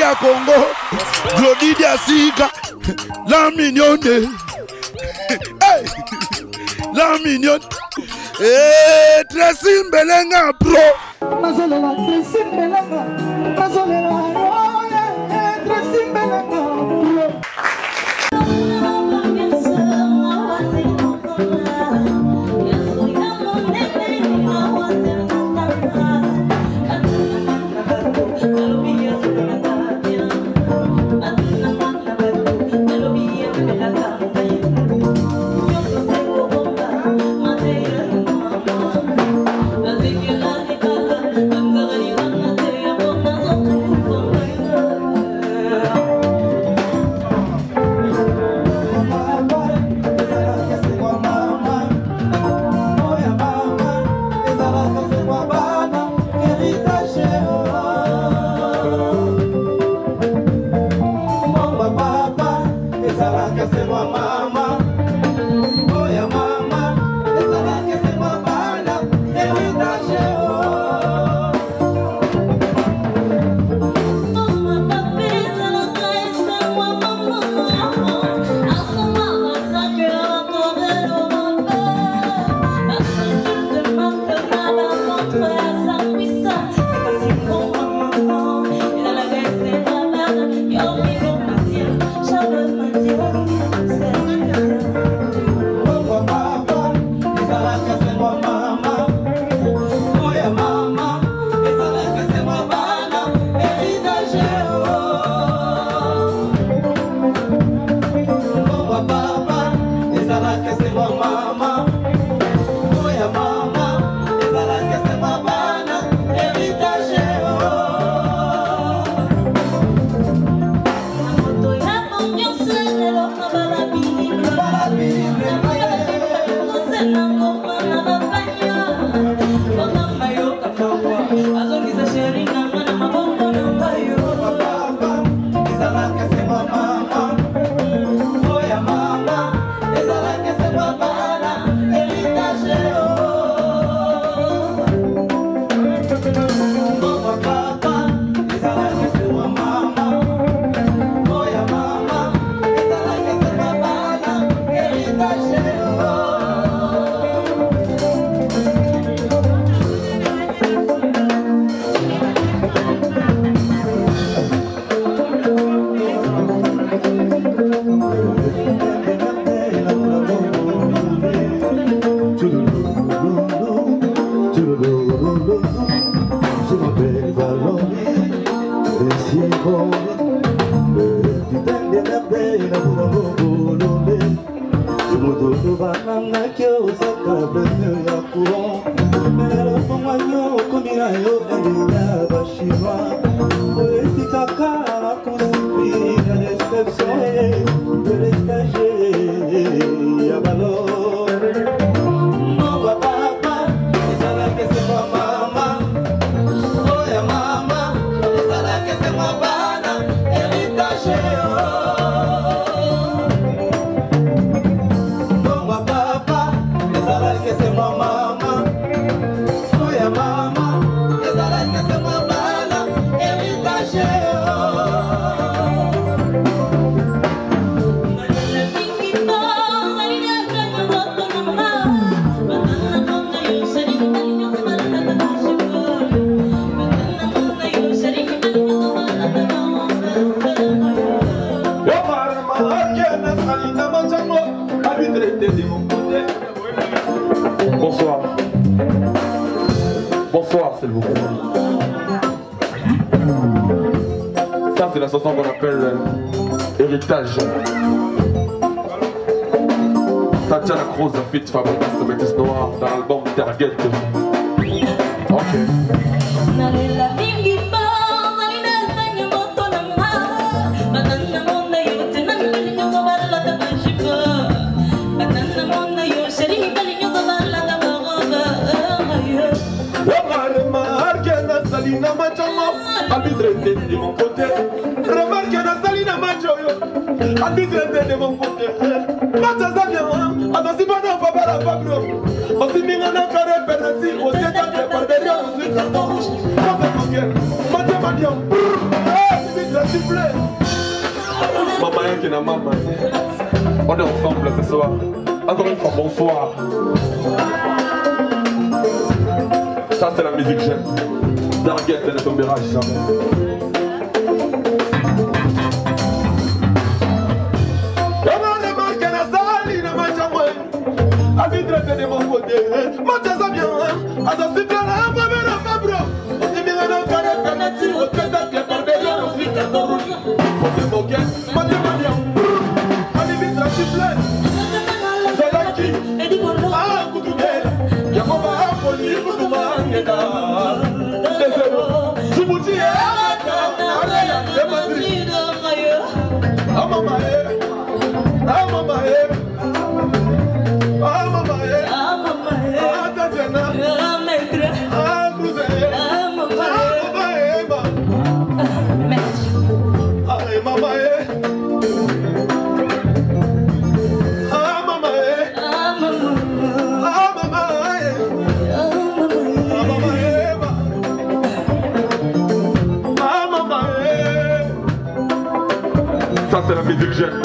à Congo, Glody Diasiga, la mignonne, la mignonne, et Tracy Mbelenga Pro. Mazolela, Tracy Mbelenga, Mazolela, oh yeah, Tracy Mbelenga Pro. Bonsoir. Bonsoir, s'il vous plaît. Ça, c'est la chanson qu'on appelle Héritage. Tatiana Cruz a fit Fabrice Métis Noir dans l'album Target. Ok. Arbitre de mon côté, remarque la Salina Majoyo, arbitre de mon côté. Matazania, attention, on va pas la fabro. Aussi, Mingana Kare Perasi, au Zéta de Parderia, au Zéta Rouge, comme le Conquer, Matamadion, plaît. Maman qui est maman. On est ensemble ce soir. Encore une fois, bonsoir. Ça c'est la musique que j'aime. Target ne tombera jamais. De mon côté, moi t'as bien, à ta super la fabro, aussi bien dans le carré penalty, au tête de par derrière, on vit à ton rouge. Faut te moquer, moi t'es pas bien. Allez vite, la siffle. C'est là qui, ah, Koutoubel, y'a mon va à folie, Koutouma, Yeda. Désolé, tu m'outis, ah, maman, ah, maman, ah, maman, ça c'est la musique que j'aime.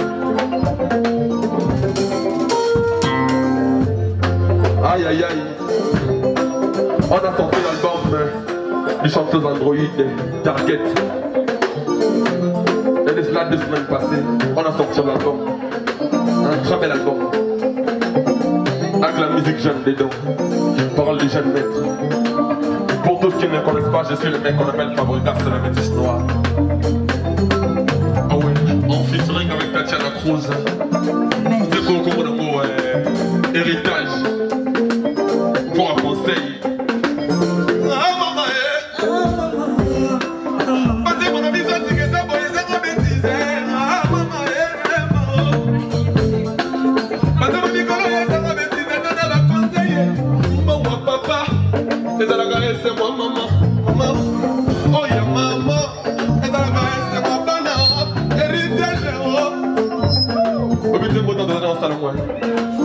Aïe aïe aïe. On a sorti l'album du chanteuse Android Target. Et de cela 2 semaines passées, on a sorti l'album. Un très bel album. Avec la musique jeune dedans. Parole des jeunes maîtres. Pour tous qui ne me connaissent pas, je suis le mec qu'on appelle Fabregas, le métis noir. Ah oui, en featuring avec Tatiana Cruz. C'est pour mon héritage. Pour un conseil. Ah maman, parce que mon ami ça c'est que ça pour les gens bêtises. Ah maman, parce que mon Nicolas est ça bêtise, ça va conseiller. Bon papa, c'est ça la caresse, c'est moi maman, maman. Oh ya maman, c'est ça la caresse, c'est moi bana. Héritage oh. Au but de mon temps dans le salon moi.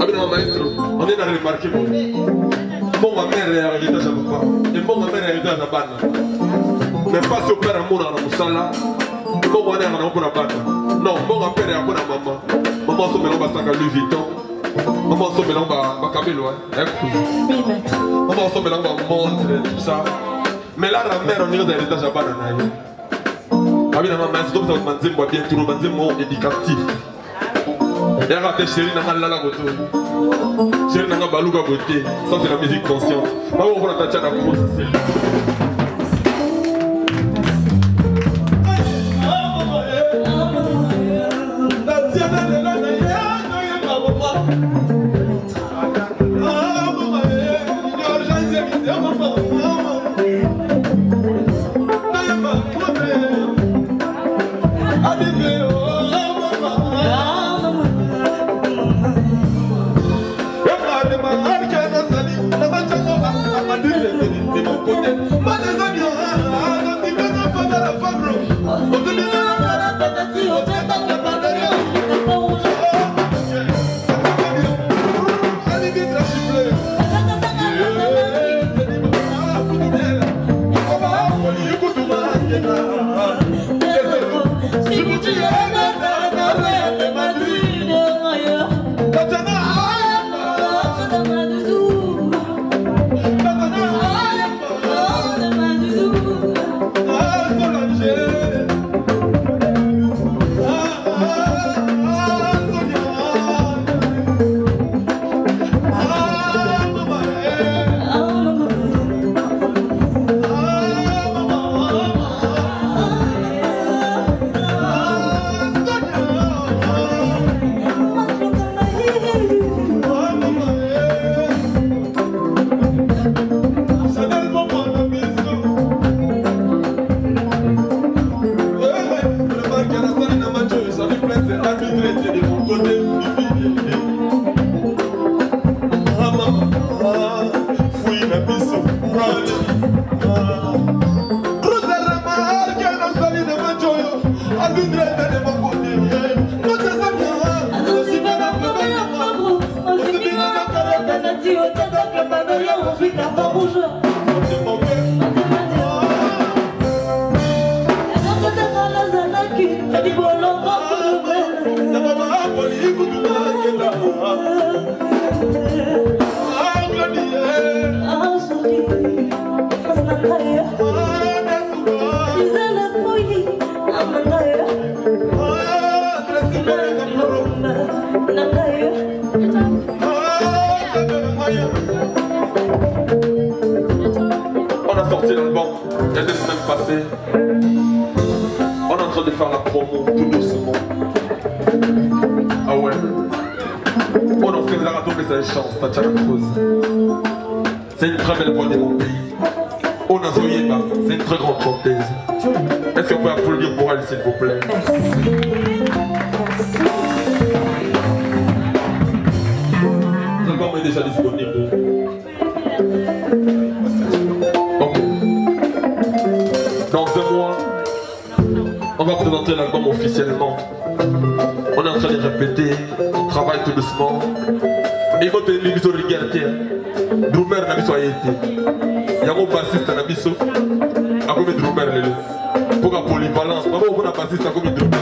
Avec mon maestro, on est dans le marqué. Bon, ma mère est héritage à papa. Et bon, ma mère est héritage à Bana. Mais pas si au père amour à la moussala. Bon, ma mère est amour à Bana. Non, bon, ma père est amour à maman. Maman se mélange à Sanga Louis Vuitton. Maman se mélange à Cabello. Maman se mélange à montre et tout ça. Mais là, la mère, on est héritage à Bana. Ah oui, la maman, c'est comme ça que je me bien tout le monde éducatif. Et raté chérie n'a pas la goto. Chérie n'a pas balouga beauté. Ça c'est la musique consciente. Bah on va la Tatiana Cruz. On a sorti l'album, il y a 2 semaines passées. On est en train de faire la promo tout doucement. Ah ouais. On en fait la radio, mais ça chance, Tatiana Cruz. C'est une très belle voix de mon pays. On a Zoyeba, c'est une très grande chanteuse. Est-ce qu'on peut applaudir pour elle, s'il vous plaît? L'album est déjà disponible. Ok. Dans 1 mois, on va présenter l'album officiellement. On est en train de répéter, on travaille tout doucement. Et votre émission Rigalité, drummer n'a pas été. Il y a un bassiste n'a pas été. À combien de drummer les deux? Pour la polyvalence, maman, on a un bassiste à combien de drummer?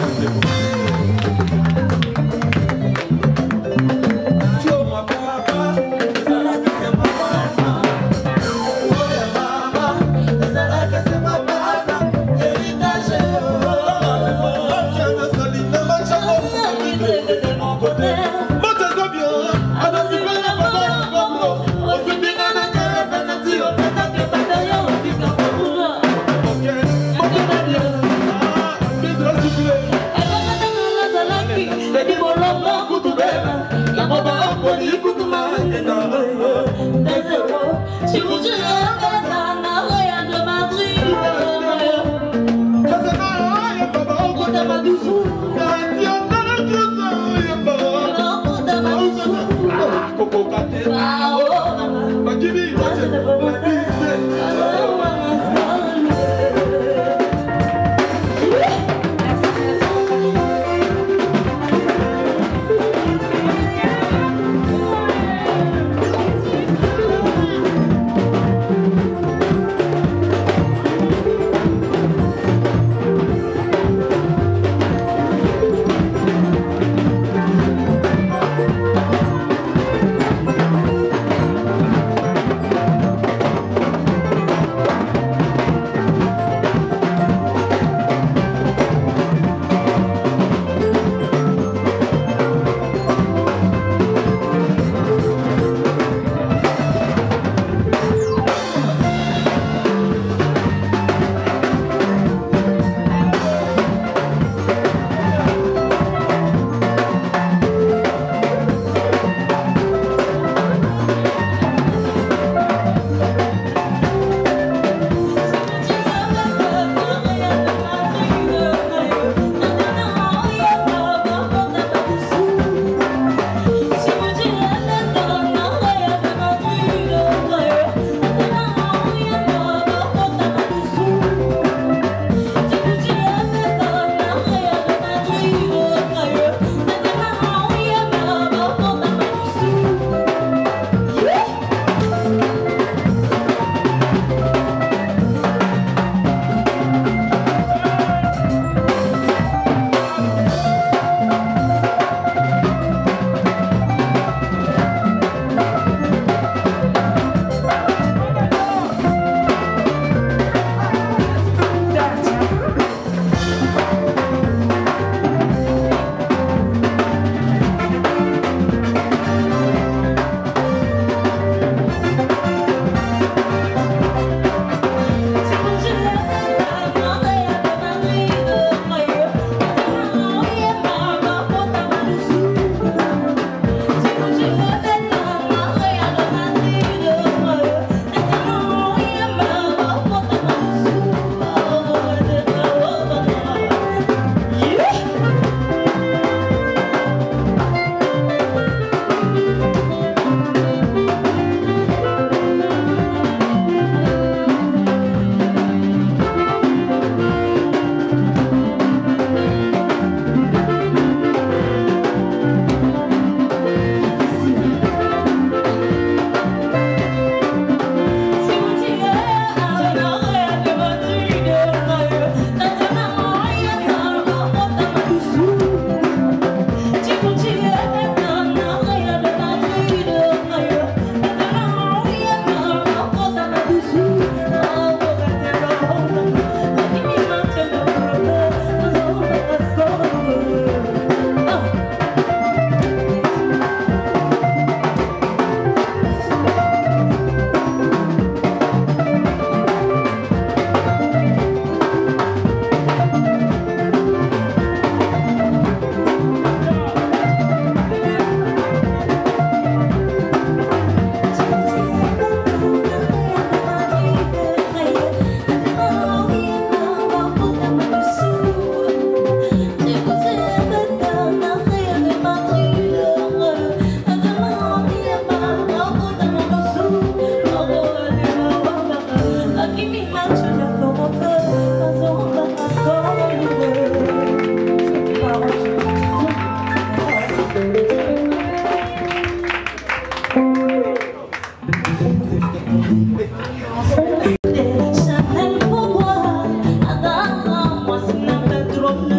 Mon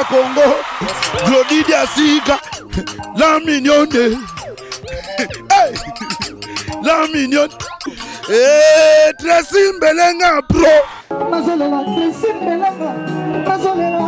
Congo, Glodidia Sika, la mignonne, la mignonne. Et Tracy Mbelenga, bro. Nazolela Tracy Mbelenga. Nazolela